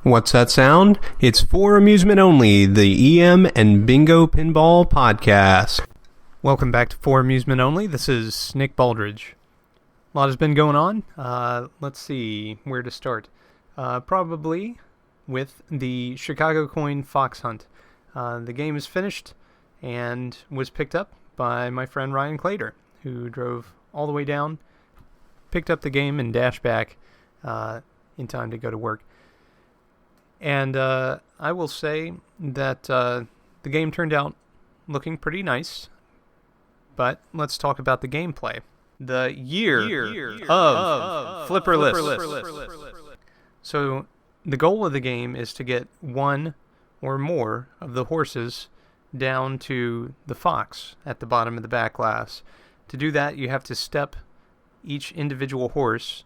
What's that sound? It's For Amusement Only, the EM and Bingo Pinball Podcast. Welcome back to For Amusement Only. This is Nick Baldridge. A lot has been going on. Let's see where to start. Probably with the Chicago Coin Fox Hunt. The game is finished and was picked up by my friend Ryan Clater, who drove all the way down, picked up the game, and dashed back in time to go to work. And I will say that the game turned out looking pretty nice, but let's talk about the gameplay. The year of Flipperless. So the goal of the game is to get one or more of the horses down to the fox at the bottom of the back glass. To do that, you have to step each individual horse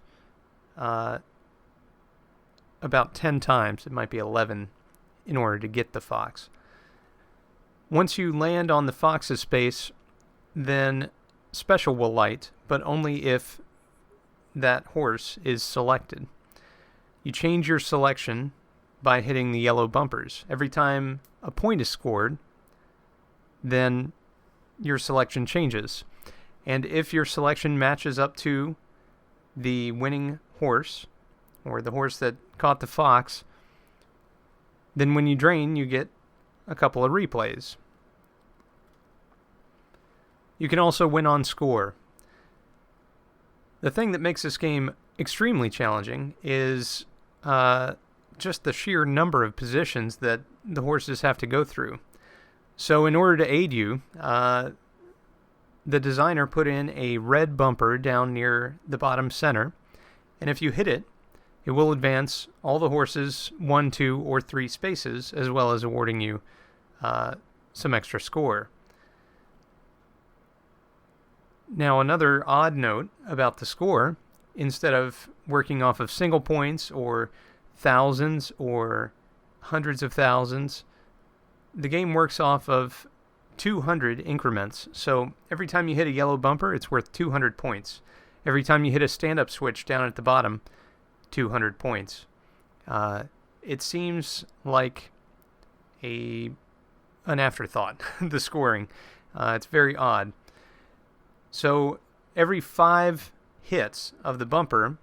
about 10 times, it might be 11, in order to get the fox. Once you land on the fox's space, then special will light, but only if that horse is selected. You change your selection by hitting the yellow bumpers. Every time a point is scored, then your selection changes. And if your selection matches up to the winning horse, or the horse that caught the fox, then when you drain, you get a couple of replays. You can also win on score. The thing that makes this game extremely challenging is just the sheer number of positions that the horses have to go through. So in order to aid you, the designer put in a red bumper down near the bottom center, and if you hit it, it will advance all the horses 1, 2, or 3 spaces, as well as awarding you some extra score. Now, another odd note about the score, instead of working off of single points or thousands or hundreds of thousands, the game works off of 200 increments. So every time you hit a yellow bumper, it's worth 200 points. Every time you hit a stand-up switch down at the bottom, 200 points. It seems like an afterthought, the scoring. It's very odd. So every 5 hits of the bumper,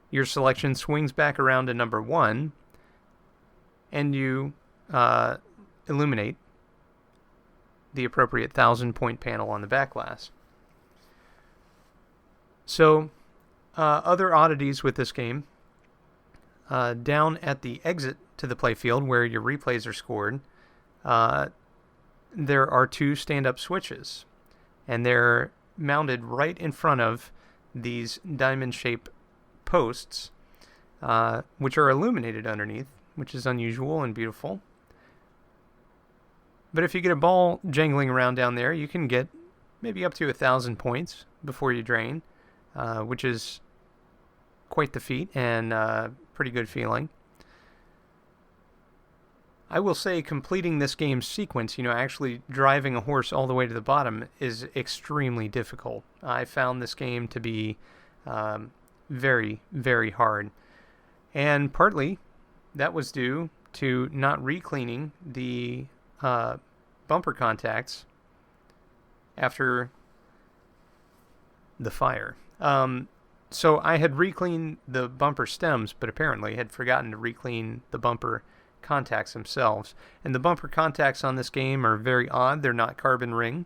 your selection swings back around to number 1, and you illuminate the appropriate 1,000-point panel on the back glass. So other oddities with this game, down at the exit to the playfield where your replays are scored, there are 2 stand-up switches, and they're mounted right in front of these diamond-shaped posts, which are illuminated underneath, which is unusual and beautiful. But if you get a ball jangling around down there, you can get maybe up to 1,000 points before you drain, which is quite the feat and pretty good feeling. I will say completing this game's sequence, actually driving a horse all the way to the bottom, is extremely difficult. I found this game to be very, very hard. And partly that was due to not re-cleaning the bumper contacts after the fire. So I had re-cleaned the bumper stems, but apparently had forgotten to re-clean the bumper contacts themselves. And the bumper contacts on this game are very odd. They're not carbon ring.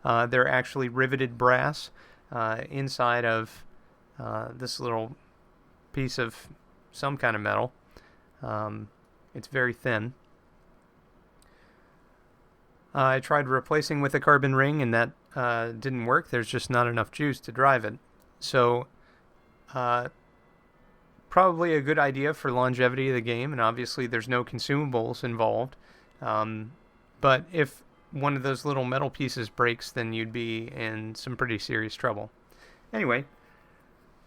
They're actually riveted brass inside of this little piece of some kind of metal. It's very thin. I tried replacing with a carbon ring, and that didn't work. There's just not enough juice to drive it. So probably a good idea for longevity of the game, and obviously there's no consumables involved. But if one of those little metal pieces breaks, then you'd be in some pretty serious trouble. Anyway,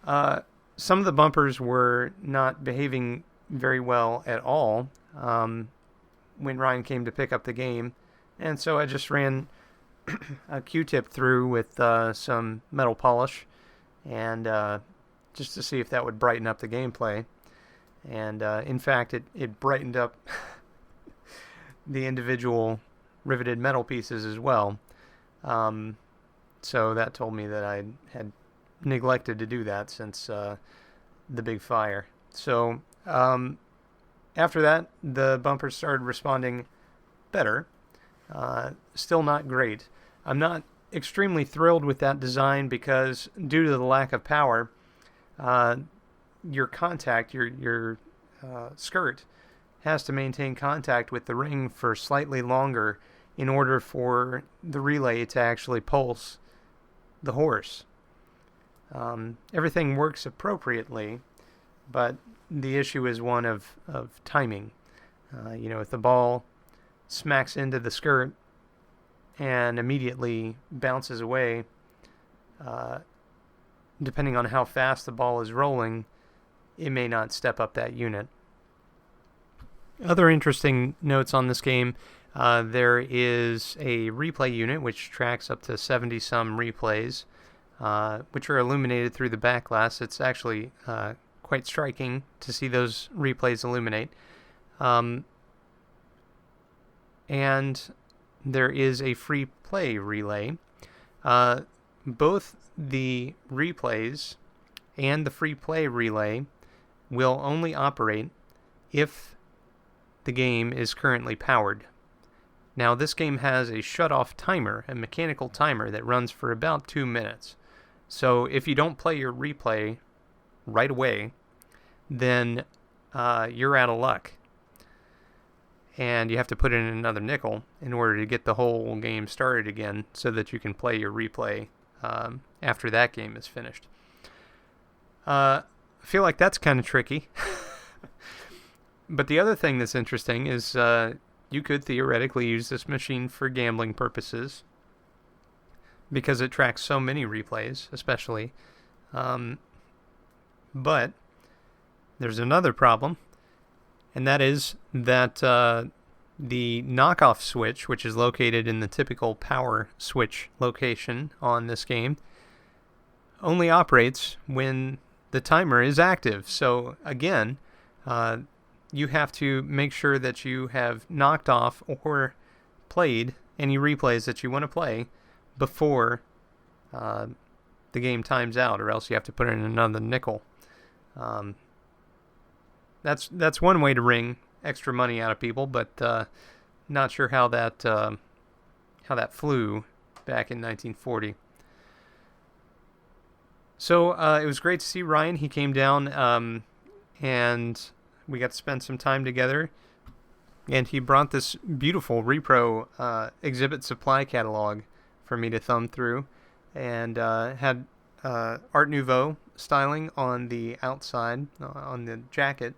some of the bumpers were not behaving very well at all when Ryan came to pick up the game, and so I just ran a Q-tip through with some metal polish and just to see if that would brighten up the gameplay. And in fact, it brightened up the individual riveted metal pieces as well. So that told me that I had neglected to do that since the big fire. So after that, the bumpers started responding better. Still not great. I'm not extremely thrilled with that design because due to the lack of power, your contact, your skirt, has to maintain contact with the ring for slightly longer in order for the relay to actually pulse the horse. Everything works appropriately, but the issue is one of timing. If the ball smacks into the skirt and immediately bounces away, depending on how fast the ball is rolling, it may not step up that unit. Other interesting notes on this game, there is a replay unit which tracks up to 70-some replays, which are illuminated through the back glass. It's actually quite striking to see those replays illuminate. And there is a free play relay. Both the replays and the free play relay will only operate if the game is currently powered. Now, this game has a shut-off timer, a mechanical timer that runs for about 2 minutes. So if you don't play your replay right away, then you're out of luck. And you have to put in another nickel in order to get the whole game started again so that you can play your replay after that game is finished. I feel like that's kind of tricky. But the other thing that's interesting is you could theoretically use this machine for gambling purposes because it tracks so many replays, especially. But there's another problem, and that is that the knockoff switch, which is located in the typical power switch location on this game, only operates when the timer is active. So again, you have to make sure that you have knocked off or played any replays that you want to play before the game times out, or else you have to put in another nickel. That's one way to wring extra money out of people, but not sure how that flew back in 1940. So it was great to see Ryan. He came down and we got to spend some time together. And he brought this beautiful Repro exhibit supply catalog for me to thumb through, and had Art Nouveau styling on the outside, on the jacket.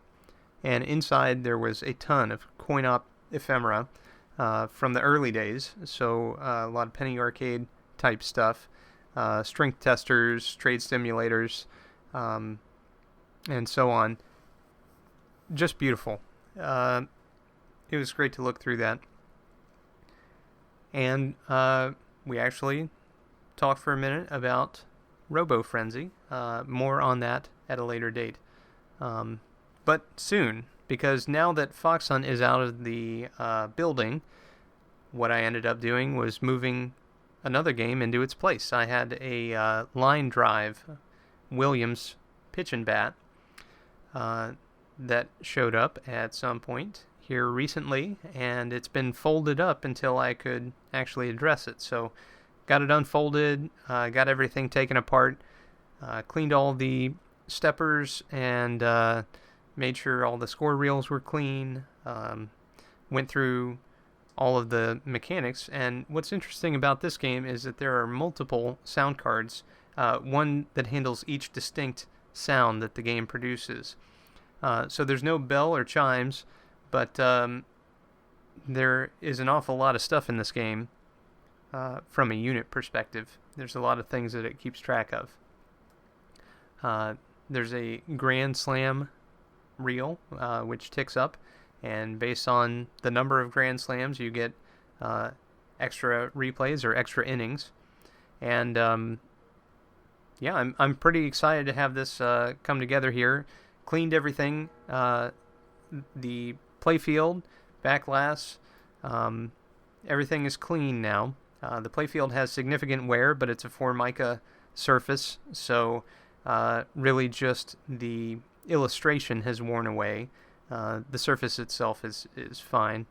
And inside there was a ton of coin-op ephemera from the early days. So a lot of penny arcade type stuff, strength testers, trade stimulators, and so on. Just beautiful. It was great to look through that. And we actually talked for a minute about Robo Frenzy. More on that at a later date. But soon, because now that Fox Hunt is out of the building, what I ended up doing was moving another game into its place. I had a line drive Williams pitch and bat that showed up at some point here recently, and it's been folded up until I could actually address it. So got it unfolded, got everything taken apart, cleaned all the steppers, and made sure all the score reels were clean, went through all of the mechanics. And what's interesting about this game is that there are multiple sound cards, one that handles each distinct sound that the game produces. So there's no bell or chimes, but there is an awful lot of stuff in this game from a unit perspective. There's a lot of things that it keeps track of. There's a Grand Slam reel, which ticks up, and based on the number of Grand Slams, you get extra replays or extra innings. And yeah, I'm pretty excited to have this come together here. cleaned everything. The playfield, back glass, everything is clean now. The playfield has significant wear, but it's a Formica surface, so really just the illustration has worn away. The surface itself is fine.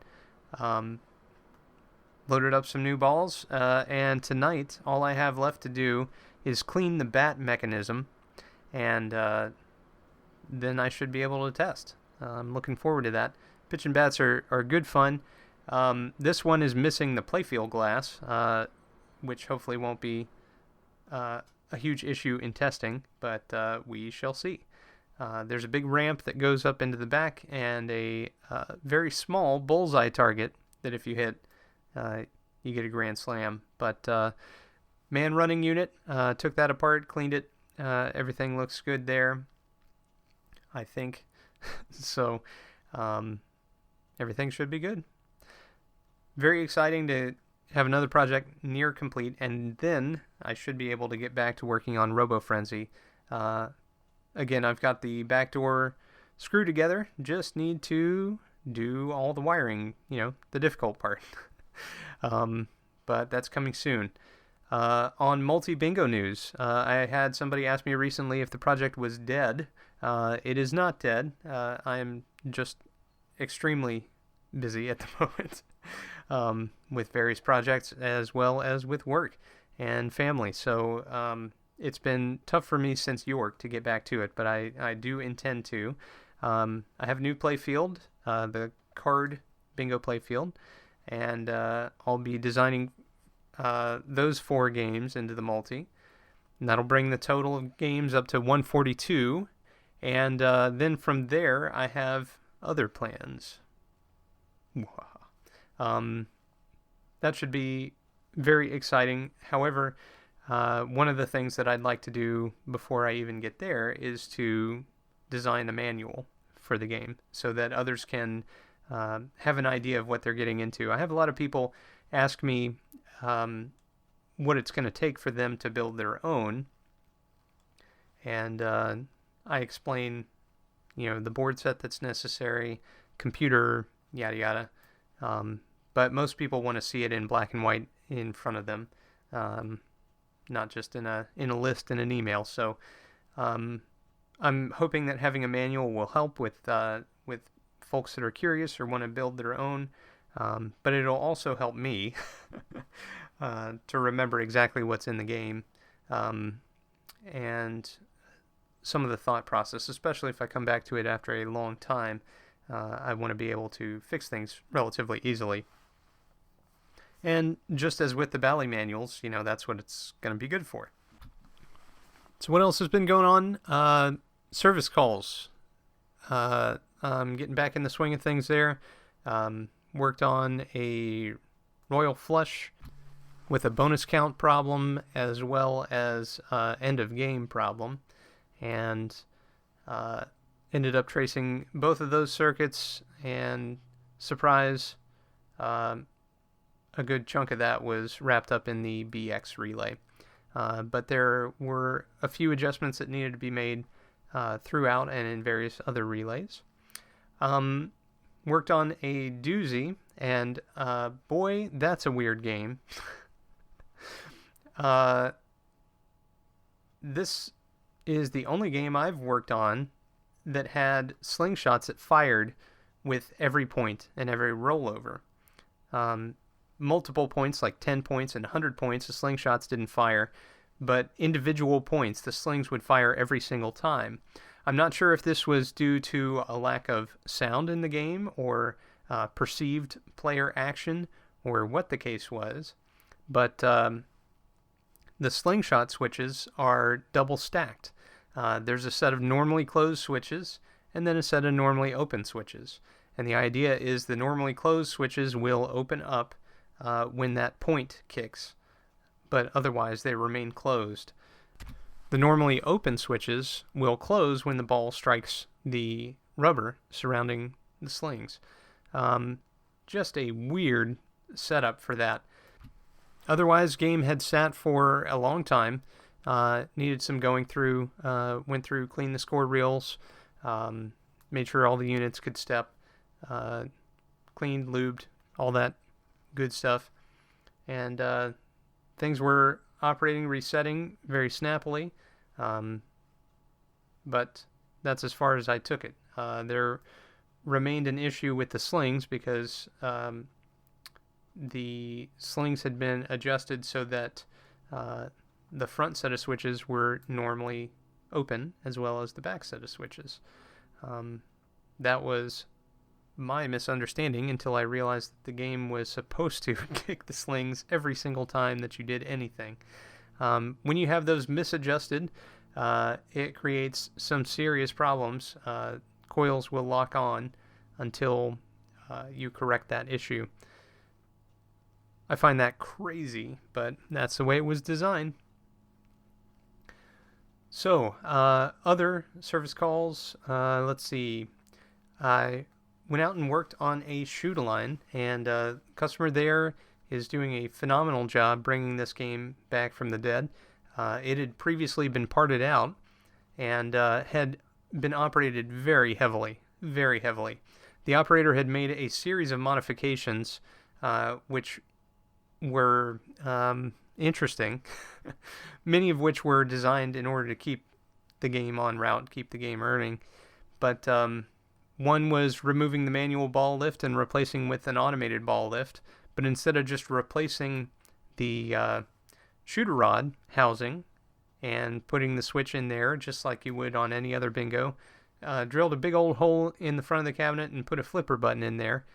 Loaded up some new balls, and tonight all I have left to do is clean the bat mechanism, and then I should be able to test. I'm looking forward to that. Pitching bats are good fun. This one is missing the playfield glass, which hopefully won't be a huge issue in testing, but we shall see. There's a big ramp that goes up into the back and a very small bullseye target that if you hit, you get a grand slam. But man running unit, took that apart, cleaned it. Everything looks good there, I think. So everything should be good. Very exciting to have another project near complete, and then I should be able to get back to working on Robo Frenzy. Again, I've got the back door screwed together, just need to do all the wiring, the difficult part. But that's coming soon. On multi-bingo news, I had somebody ask me recently if the project was dead. It is not dead. I am just extremely busy at the moment with various projects as well as with work and family. So it's been tough for me since York to get back to it, but I do intend to. I have a new playfield, the card bingo playfield, and I'll be designing those 4 games into the multi. And that'll bring the total of games up to 142. And then from there, I have other plans. That should be very exciting. However, one of the things that I'd like to do before I even get there is to design a manual for the game so that others can have an idea of what they're getting into. I have a lot of people ask me what it's going to take for them to build their own, and I explain, the board set that's necessary, computer, yada yada. But most people want to see it in black and white in front of them, not just in a list in an email. So I'm hoping that having a manual will help with folks that are curious or want to build their own. But it'll also help me to remember exactly what's in the game, and some of the thought process, especially if I come back to it after a long time. I want to be able to fix things relatively easily. And just as with the Bally manuals, that's what it's going to be good for. So what else has been going on? Service calls. I'm getting back in the swing of things there. Worked on a Royal Flush with a bonus count problem as well as end of game problem, and ended up tracing both of those circuits, and surprise, a good chunk of that was wrapped up in the BX relay. But there were a few adjustments that needed to be made throughout and in various other relays. Worked on a Doozie, and boy, that's a weird game. This is the only game I've worked on that had slingshots that fired with every point and every rollover. Multiple points, like 10 points and 100 points, the slingshots didn't fire, but individual points, the slings would fire every single time. I'm not sure if this was due to a lack of sound in the game or perceived player action or what the case was, but the slingshot switches are double stacked. There's a set of normally closed switches and then a set of normally open switches. And the idea is the normally closed switches will open up when that point kicks, but otherwise they remain closed. The normally open switches will close when the ball strikes the rubber surrounding the slings. Just a weird setup for that. Otherwise, game had sat for a long time. Needed some going through. Went through, cleaned the score reels, Made sure all the units could step, cleaned, lubed, all that good stuff. And things were operating, resetting very snappily. But that's as far as I took it. There remained an issue with the slings because the slings had been adjusted so that the front set of switches were normally open as well as the back set of switches. That was my misunderstanding until I realized that the game was supposed to kick the slings every single time that you did anything. When you have those misadjusted, it creates some serious problems. Coils will lock on until you correct that issue. I find that crazy, but that's the way it was designed. So, other service calls, let's see. I went out and worked on a shoot-a-line, and a customer there is doing a phenomenal job bringing this game back from the dead. It had previously been parted out and had been operated very heavily, very heavily. The operator had made a series of modifications which were interesting, many of which were designed in order to keep the game on route, keep the game earning. But one was removing the manual ball lift and replacing with an automated ball lift. But instead of just replacing the shooter rod housing and putting the switch in there just like you would on any other bingo, drilled a big old hole in the front of the cabinet and put a flipper button in there,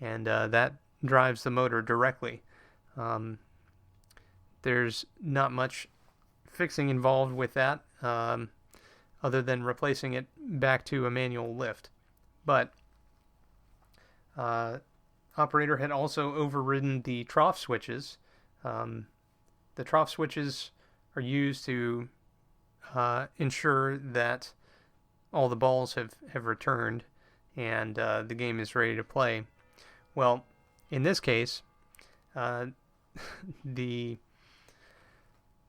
and that drives the motor directly. There's not much fixing involved with that other than replacing it back to a manual lift. But operator had also overridden the trough switches. The trough switches are used to ensure that all the balls have returned and the game is ready to play. Well, in this case, the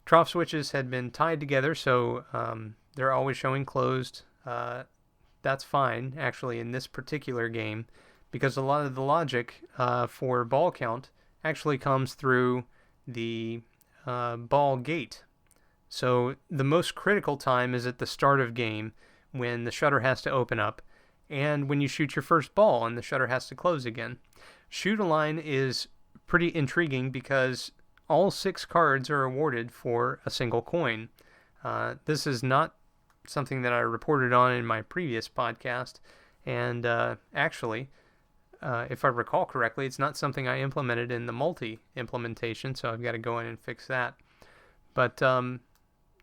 trough switches had been tied together, so they're always showing closed. That's fine, actually, in this particular game, because a lot of the logic for ball count actually comes through the ball gate. So the most critical time is at the start of game when the shutter has to open up and when you shoot your first ball and the shutter has to close again. Shoot-a-line is pretty intriguing because all 6 cards are awarded for a single coin. This is not something that I reported on in my previous podcast, and actually, if I recall correctly, it's not something I implemented in the multi-implementation, so I've got to go in and fix that. But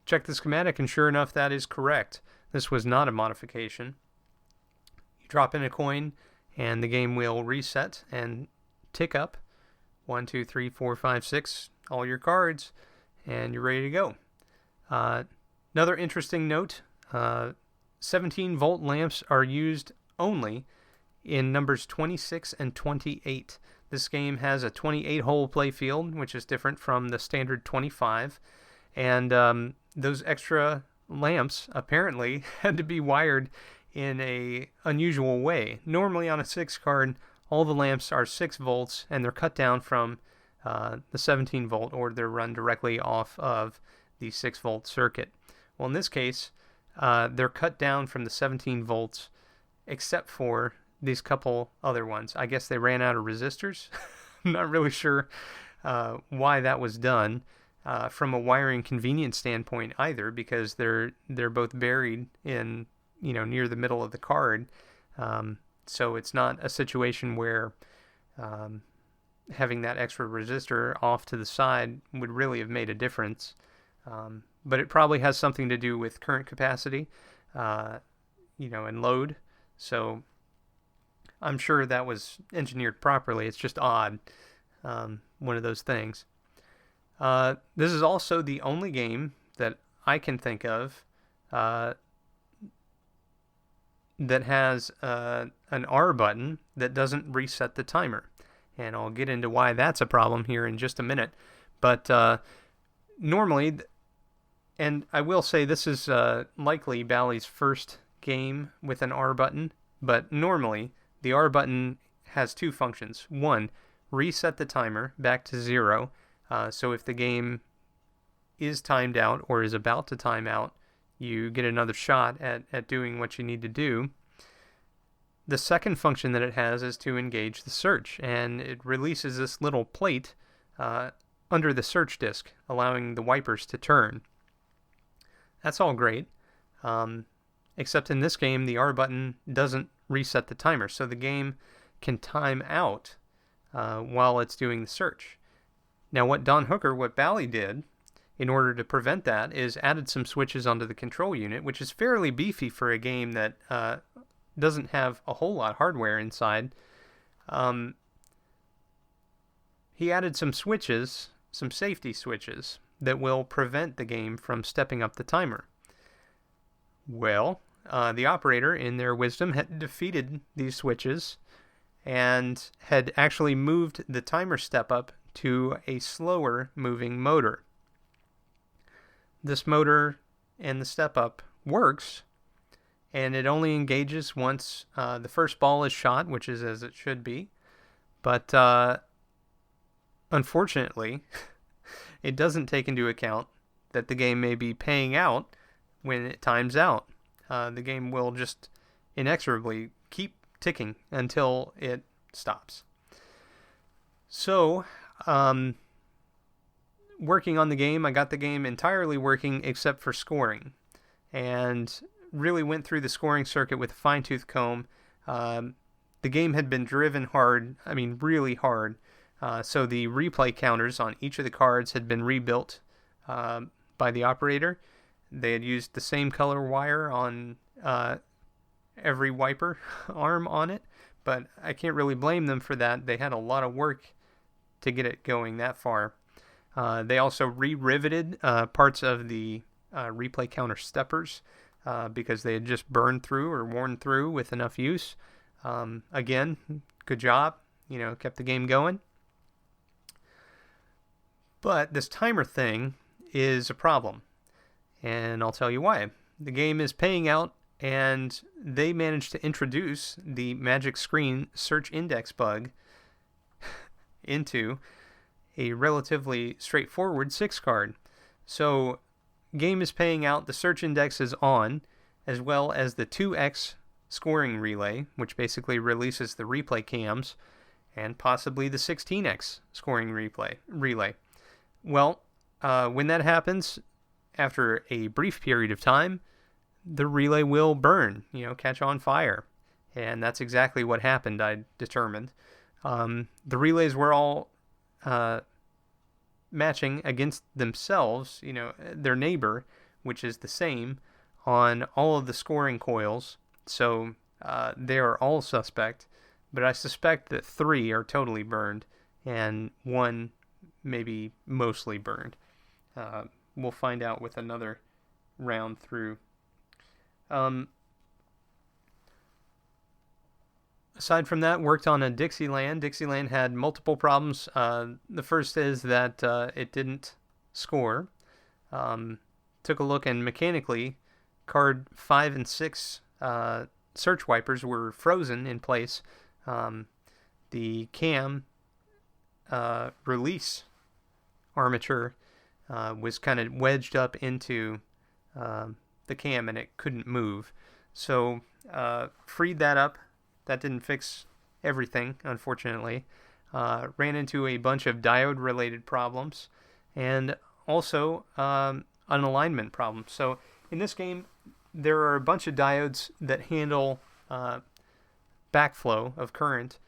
check the schematic, and sure enough, that is correct. This was not a modification. You drop in a coin, and the game will reset and tick up 1, 2, 3, 4, 5, 6, all your cards, and you're ready to go. Another interesting note, 17-volt lamps are used only in numbers 26 and 28. This game has a 28-hole playfield, which is different from the standard 25, and those extra lamps apparently had to be wired in a unusual way. Normally on a 6 card, all the lamps are 6 volts, and they're cut down from the 17 volt, or they're run directly off of the 6 volt circuit. Well, in this case, they're cut down from the 17 volts, except for these couple other ones. I guess they ran out of resistors. I'm not really sure why that was done from a wiring convenience standpoint either, because they're both buried in, near the middle of the card. So it's not a situation where having that extra resistor off to the side would really have made a difference. But it probably has something to do with current capacity, and load. So I'm sure that was engineered properly. It's just odd. One of those things. This is also the only game that I can think of that has an R button that doesn't reset the timer. And I'll get into why that's a problem here in just a minute. But normally, and I will say this is likely Bally's first game with an R button, but normally the R button has two functions. One, reset the timer back to 0. So if the game is timed out or is about to time out, you get another shot at doing what you need to do. The second function that it has is to engage the search, and it releases this little plate under the search disk, allowing the wipers to turn. That's all great, except in this game, the R button doesn't reset the timer, so the game can time out while it's doing the search. Now, what Bally did in order to prevent that is added some switches onto the control unit, which is fairly beefy for a game that doesn't have a whole lot of hardware inside. He added some switches, some safety switches, that will prevent the game from stepping up the timer. Well, the operator, in their wisdom, had defeated these switches and had actually moved the timer step up to a slower moving motor. This motor and the step up works, and it only engages once the first ball is shot, which is as it should be. But unfortunately, it doesn't take into account that the game may be paying out when it times out. The game will just inexorably keep ticking until it stops. So, working on the game, I got the game entirely working except for scoring, and really went through the scoring circuit with a fine-tooth comb. The game had been driven hard, really hard, so the replay counters on each of the cards had been rebuilt by the operator. They had used the same color wire on every wiper arm on it, but I can't really blame them for that. They had a lot of work to get it going that far. They also re-riveted parts of the replay counter steppers because they had just burned through or worn through with enough use. Again, good job. Kept the game going. But this timer thing is a problem, and I'll tell you why. The game is paying out, and they managed to introduce the magic screen search index bug into a relatively straightforward 6 card. So, game is paying out, the search index is on, as well as the 2x scoring relay, which basically releases the replay cams, and possibly the 16x scoring relay. Well, when that happens, after a brief period of time, the relay will burn, catch on fire. And that's exactly what happened, I determined. The relays were all matching against themselves, their neighbor, which is the same, on all of the scoring coils. So they are all suspect, but I suspect that 3 are totally burned and 1 maybe mostly burned. We'll find out with another round through. Aside from that, worked on a Dixieland. Dixieland had multiple problems. The first is that it didn't score. Took a look, and mechanically, card 5 and 6 search wipers were frozen in place. The cam release armature was kind of wedged up into the cam, and it couldn't move. So freed that up. That didn't fix everything, unfortunately. Ran into a bunch of diode-related problems, and also an alignment problem. So in this game, there are a bunch of diodes that handle backflow of current.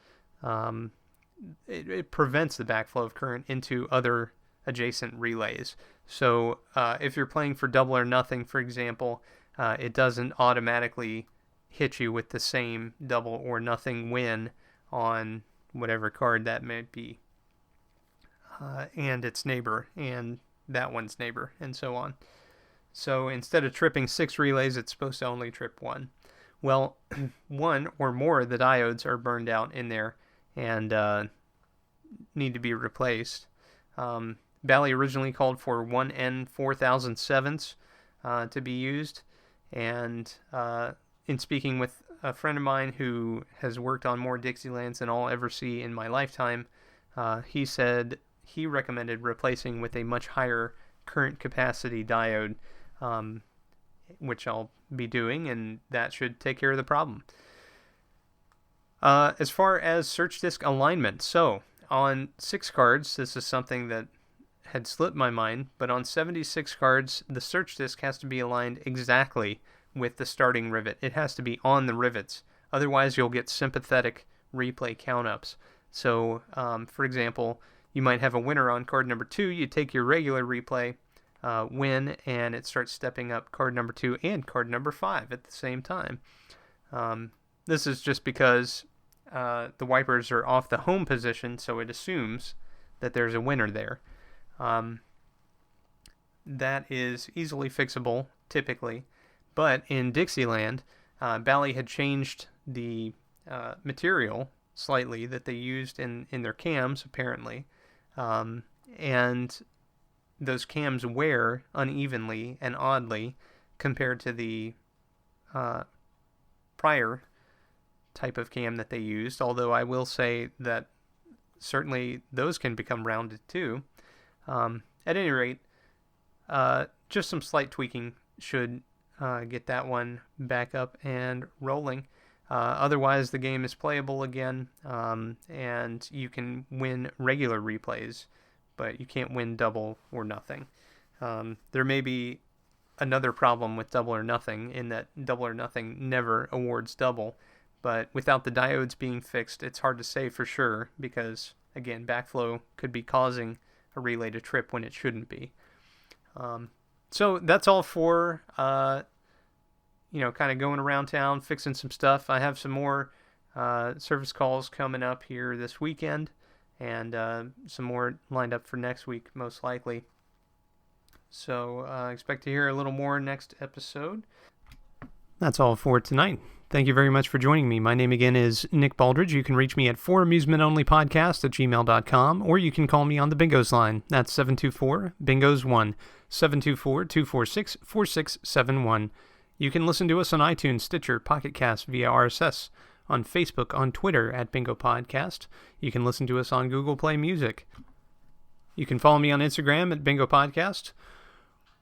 It prevents the backflow of current into other adjacent relays. So if you're playing for double or nothing, for example, it doesn't automatically hit you with the same double or nothing win on whatever card that may be, and its neighbor, and that one's neighbor, and so on. So instead of tripping 6 relays, it's supposed to only trip 1. Well, 1 or more of the diodes are burned out in there and need to be replaced. Bally originally called for 1N4007s to be used, and in speaking with a friend of mine who has worked on more Dixielands than I'll ever see in my lifetime, he said he recommended replacing with a much higher current capacity diode, which I'll be doing, and that should take care of the problem. As far as search disk alignment, so on 6 cards, this is something that had slipped my mind, but on 76 cards, the search disk has to be aligned exactly with the starting rivet. It has to be on the rivets. Otherwise, you'll get sympathetic replay count-ups. So, for example, you might have a winner on card number 2. You take your regular replay win, and it starts stepping up card number 2 and card number 5 at the same time. This is just because the wipers are off the home position, so it assumes that there's a winner there. That is easily fixable, typically. But in Dixieland, Bally had changed the material slightly that they used in their cams, apparently. And those cams wear unevenly and oddly compared to the prior type of cam that they used. Although I will say that certainly those can become rounded too. At any rate, just some slight tweaking should get that one back up and rolling. Otherwise, the game is playable again, and you can win regular replays, but you can't win double or nothing. There may be another problem with double or nothing, in that double or nothing never awards double, but without the diodes being fixed, it's hard to say for sure, because, again, backflow could be causing a relay to trip when it shouldn't be. So that's all for kind of going around town, fixing some stuff. I have some more service calls coming up here this weekend, and some more lined up for next week, most likely. So expect to hear a little more next episode. That's all for tonight. Thank you very much for joining me. My name again is Nick Baldridge. You can reach me at foramusementonlypodcast@gmail.com, or you can call me on the Bingos line. That's 724-BINGOS1, 724-246-4671. You can listen to us on iTunes, Stitcher, Pocket Cast via RSS, on Facebook, on Twitter at Bingo Podcast. You can listen to us on Google Play Music. You can follow me on Instagram at Bingo Podcast,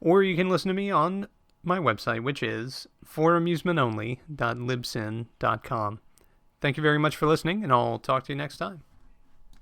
or you can listen to me on my website, which is foramusementonly.libsyn.com. Thank you very much for listening, and I'll talk to you next time.